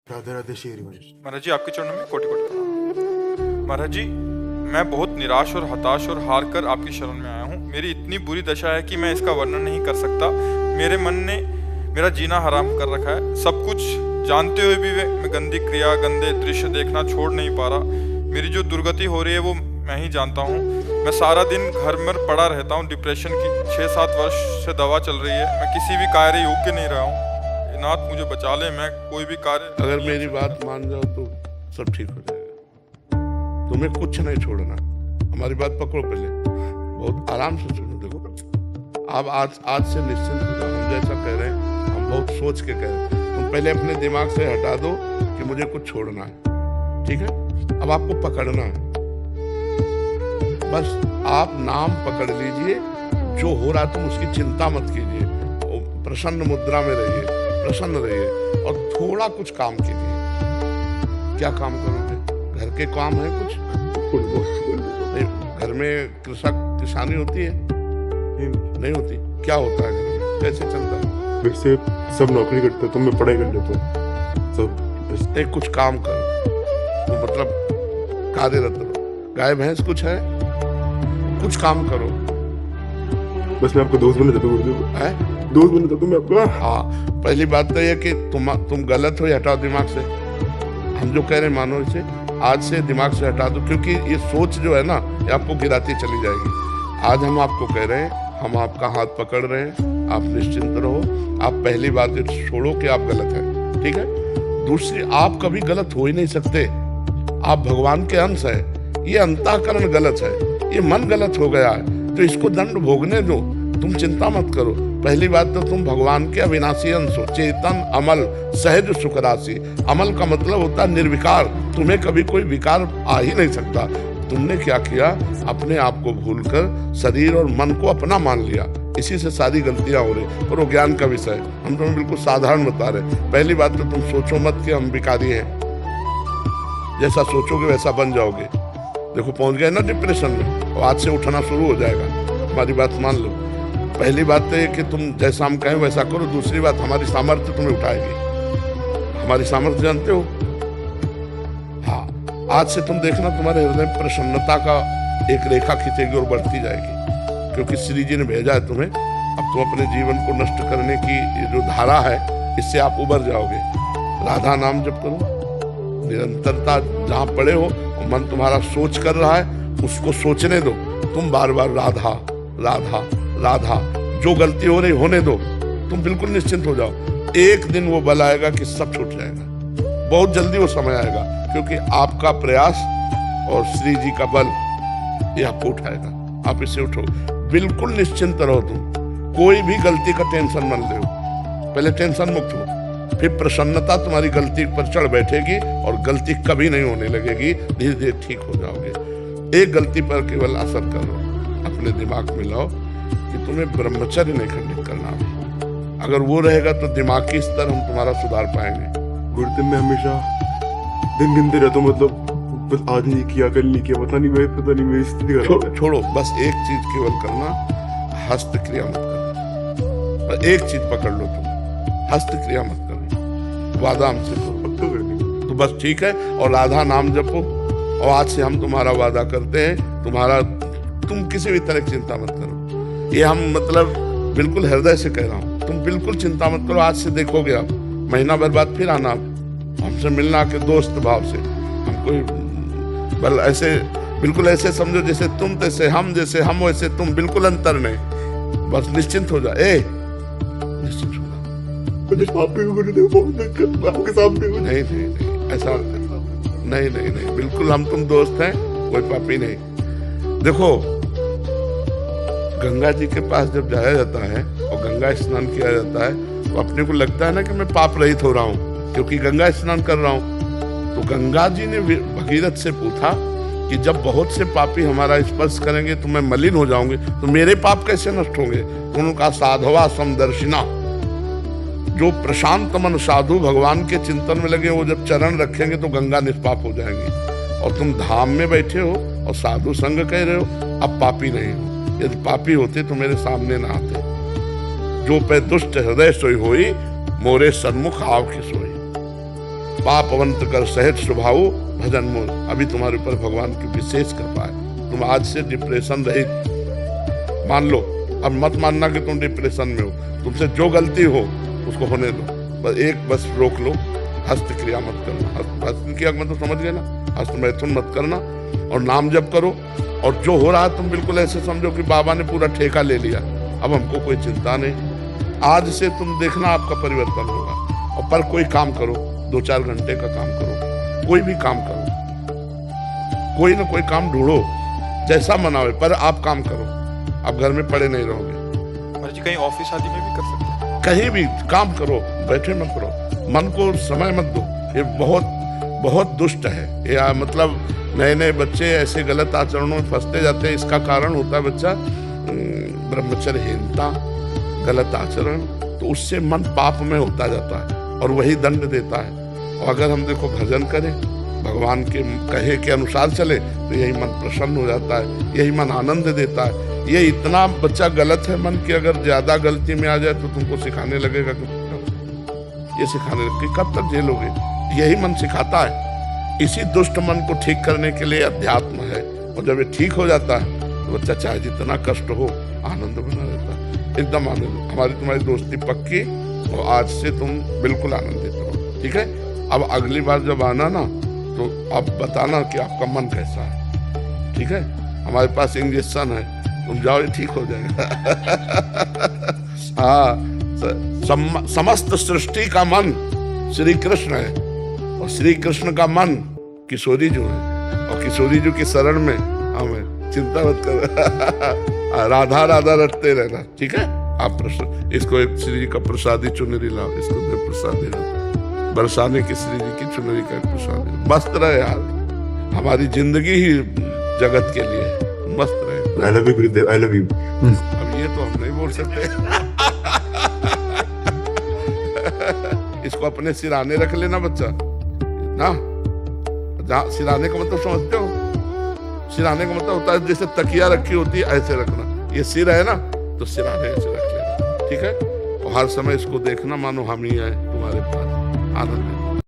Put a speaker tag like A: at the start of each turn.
A: राधे राधे श्री गणेश।
B: महाराज जी, आपके चरणों में कोटि कोटि प्रणाम। महाराज जी, मैं बहुत निराश और हताश और हार कर आपकी शरण में आया हूँ। मेरी इतनी बुरी दशा है कि मैं इसका वर्णन नहीं कर सकता। मेरे मन ने मेरा जीना हराम कर रखा है। सब कुछ जानते हुए भी मैं गंदी क्रिया, गंदे दृश्य देखना छोड़ नहीं पा रहा। मेरी जो दुर्गति हो रही है वो मैं ही जानता हूँ। मैं सारा दिन घर में पड़ा रहता हूँ। डिप्रेशन की 6-7 वर्ष से दवा चल रही है। मैं किसी भी कार्य योग्य नहीं रहा हूँ। नाथ मुझे बचा ले, मैं कोई भी कार्य।
C: अगर मेरी बात मान जाओ तो सब ठीक हो जाएगा। तुम्हें कुछ नहीं छोड़ना। हमारी बात पकड़ो, पहले बहुत आराम से सुनो। देखो, आप आज से निश्चिंत हो जाओ। हम जैसा कह रहे हैं, हम बहुत सोच के कह रहे हैं। तुम पहले अपने दिमाग से हटा दो कि मुझे कुछ छोड़ना है, ठीक है? अब आपको पकड़ना है। बस आप नाम पकड़ लीजिए। जो हो रहा तुम उसकी चिंता मत कीजिए। प्रसन्न मुद्रा में रहिए, प्रसन्न रहिए और थोड़ा कुछ काम कीजिए। क्या काम करोगे? घर के काम है कुछ? नहीं, घर में किसानी होती है? नहीं होती। क्या होता है घर में? कैसे चलता है?
A: वैसे सब नौकरी करते हैं, तो मैं पढ़ाई कर लेता हूँ सब।
C: एक कुछ काम करो, तो मतलब कार्यरत रहो। गाय भैंस कुछ है? कुछ काम करो।
A: बस मैं आपको दोस्त बना देता हूँ।
C: है
A: दोस्त बना देता हूँ मैं आपका।
C: हाँ, पहली बात तो यह कि तुम गलत हो, हटाओ दिमाग से। हम जो कह रहे हैं मानो इसे आज से दिमाग से हटा दो, क्योंकि ये सोच जो है ना, ये आपको गिराती चली जाएगी। आज हम आपको कह रहे हैं, हम आपका हाथ पकड़ रहे हैं। आप निश्चिंत रहो। आप पहली बात छोड़ो कि आप गलत हैं, ठीक है? दूसरी, आप कभी गलत हो ही नहीं सकते। आप भगवान के अंश है। ये अंतःकरण गलत है, ये मन गलत हो गया है, तो इसको दंड भोगने दो। तुम चिंता मत करो। पहली बात तो तुम भगवान के अविनाशी अंश हो। चेतन, अमल, सहज, सुख राशि। अमल का मतलब होता है निर्विकार। तुम्हें कभी कोई विकार आ ही नहीं सकता। तुमने क्या किया? अपने आप को भूलकर शरीर और मन को अपना मान लिया। इसी से सारी गलतियां हो रही। पर वो ज्ञान का विषय है। हम तुम्हें बिल्कुल साधारण बता रहे। पहली बात तो तुम सोचो मत कि हम विकारी हैं। जैसा सोचोगे वैसा बन जाओगे। देखो, पहुंच गए ना डिप्रेशन में, और आज से उठना शुरू हो जाएगा। हमारी बात मान लो। पहली बात तो ये कि तुम जैसा हम कहें वैसा करो। दूसरी बात, हमारी सामर्थ्य तुम्हें उठाएगी। हमारी सामर्थ्य जानते हो? हाँ, आज से तुम देखना तुम्हारे हृदय में प्रसन्नता का एक रेखा खींचेगी और बढ़ती जाएगी, क्योंकि श्री जी ने भेजा है तुम्हें। अब तुम अपने जीवन को नष्ट करने की जो धारा है, इससे आप उबर जाओगे। राधा नाम जप करो निरंतरता। जहाँ पड़े हो, मन तुम्हारा सोच कर रहा है, उसको सोचने दो। तुम बार बार राधा राधा राधा। जो गलती हो रही होने दो। तुम बिल्कुल निश्चिंत हो जाओ। एक दिन वो बल आएगा कि सब छूट जाएगा। बहुत जल्दी वो समय आएगा, क्योंकि आपका प्रयास और श्री जी का बल ये आपको उठाएगा। आप इससे उठो, बिल्कुल निश्चिंत रहो। तुम कोई भी गलती का टेंशन मत लो। पहले टेंशन मुक्त हो, फिर प्रसन्नता तुम्हारी गलती पर चढ़ बैठेगी और गलती कभी नहीं होने लगेगी। धीरे धीरे ठीक हो जाओगे। एक गलती पर केवल असर करो, अपने दिमाग में लाओ कि तुम्हें ब्रह्मचर्य नहीं खंडित करना। अगर वो रहेगा तो दिमागी स्तर हम तुम्हारा सुधार पाएंगे।
A: गुरुदेव, मैं हमेशा दिन गिनते रहता हूँ। मतलब बस आज नहीं किया, कल नहीं किया, पता नहीं मेरी स्थिति।
C: छोड़ो, बस एक चीज केवल करना, हस्त क्रिया मत करना। बस एक चीज पकड़ लो, तुम हस्त क्रिया मत करना। वादा हमसे तो बस ठीक है। और राधा नाम जपो। और आज से हम तुम्हारा वादा करते हैं, तुम किसी भी तरह की चिंता मत करो। ये हम मतलब बिल्कुल हृदय से कह रहा हूँ। तुम बिल्कुल चिंता मत करो। आज से देखोगे आप, महीना भर बाद फिर आना हमसे मिलना के दोस्त भाव से। हम कोई बल ऐसे बिल्कुल ऐसे समझो जैसे तुम तैसे हम, जैसे हम वैसे तुम। बिल्कुल अंतर नहीं। बस निश्चिंत हो जा। निश्चिंत हो जा।
A: आपके सामने
C: नहीं, ऐसा नहीं। बिल्कुल हम तुम दोस्त हैं, कोई पापी नहीं। देखो, गंगा जी के पास जब जाया जाता है और गंगा स्नान किया जाता है, तो अपने को लगता है ना कि मैं पाप रहित हो रहा हूँ, क्योंकि गंगा स्नान कर रहा हूँ। तो गंगा जी ने भगीरथ से पूछा कि जब बहुत से पापी हमारा स्पर्श करेंगे तो मैं मलिन हो जाऊंगी, तो मेरे पाप कैसे नष्ट होंगे? तो उनका साधवा समदर्शिना। जो प्रशांत मन साधु भगवान के चिंतन में लगे, वो जब चरण रखेंगे तो गंगा निष्पाप हो जाएंगे। और तुम धाम में बैठे हो और साधु संग कह रहे हो, अब पापी नहीं हो। यदि पापी होते तो मेरे सामने ना आते। जो पे दुष्ट हृदय सोई होई, मोरे सन्मुख आव की सोई। पाप अवंत कर सहज स्वभाव भजन मोर। अभी तुम्हारे ऊपर भगवान की विशेष कृपा है, तुम आज से डिप्रेशन रहित मान लो। अब मत मानना कि तुम डिप्रेशन में हो, तुमसे जो गलती हो उसको होने दो, बस रोक लो, हस्त क्रिया मत करना। हस्त क्रिया मतलब समझ गए ना, हस्त मैथुन मत करना, और नाम जप करो। और जो हो रहा है तुम बिल्कुल ऐसे समझो कि बाबा ने पूरा ठेका ले लिया, अब हमको कोई चिंता नहीं। आज से तुम देखना आपका परिवर्तन होगा। और पर कोई काम करो, 2-4 घंटे का काम करो, कोई भी काम करो, कोई ना कोई काम ढूंढो, जैसा मन आवे, पर आप काम करो। आप घर में पड़े नहीं रहोगे।
B: महाराज जी कहीं ऑफिस आदि में भी कर सकते हैं?
C: कहीं भी काम करो, बैठे मत करो, मन को समय मत दो। ये बहुत बहुत दुष्ट है ये। मतलब नए नए बच्चे ऐसे गलत आचरणों में फंसते जाते हैं। इसका कारण होता है बच्चा ब्रह्मचर्यहीनता, गलत आचरण, तो उससे मन पाप में होता जाता है और वही दंड देता है। और अगर हम देखो भजन करें, भगवान के कहे के अनुसार चले, तो यही मन प्रसन्न हो जाता है, यही मन आनंद देता है। ये इतना बच्चा गलत है मन की, अगर ज्यादा गलती में आ जाए तो तुमको सिखाने लगेगा कि ये सिखाने लगे, कब तक झेलोगे? यही मन सिखाता है। इसी दुष्ट मन को ठीक करने के लिए अध्यात्म है। और जब ये ठीक हो जाता है तो बच्चा चाहे जितना कष्ट हो आनंद बना रहता है, एकदम आनंद। हमारी तुम्हारी दोस्ती पक्की, और आज से तुम बिल्कुल आनंदित रहो, ठीक है? अब अगली बार जब आना ना, तो अब बताना कि आपका मन कैसा है, ठीक है? हमारे पास इंजेक्शन है, तुम जाओ, ये ठीक हो जाएगा। हाँ, समस्त सृष्टि का मन श्री कृष्ण है, और श्री कृष्ण का मन किशोरी जो है, और किशोरी जो की शरण में हमें चिंता मत कर। राधा राधा रटते रहना, ठीक है? आप इसको एक श्री जी का प्रसादी चुनरी लाओ, इसको दे प्रसादी बरसाने की श्री जी की चुनरी का प्रसादी। मस्त रहे यार, हमारी जिंदगी ही जगत के लिए मस्त रहे।
A: I love you Gurudev, I love you.
C: अब ये तो हम नहीं बोल सकते। इसको अपने सिराने रख लेना बच्चा ना। सिराने का मतलब समझते हो? सिराने का मतलब होता है जैसे तकिया रखी होती है, ऐसे रखना। ये सिर है ना, तो सिराने ऐसे रख लेना, ठीक है? और हर समय इसको देखना मानो हम ही आए तुम्हारे पास, आनंद।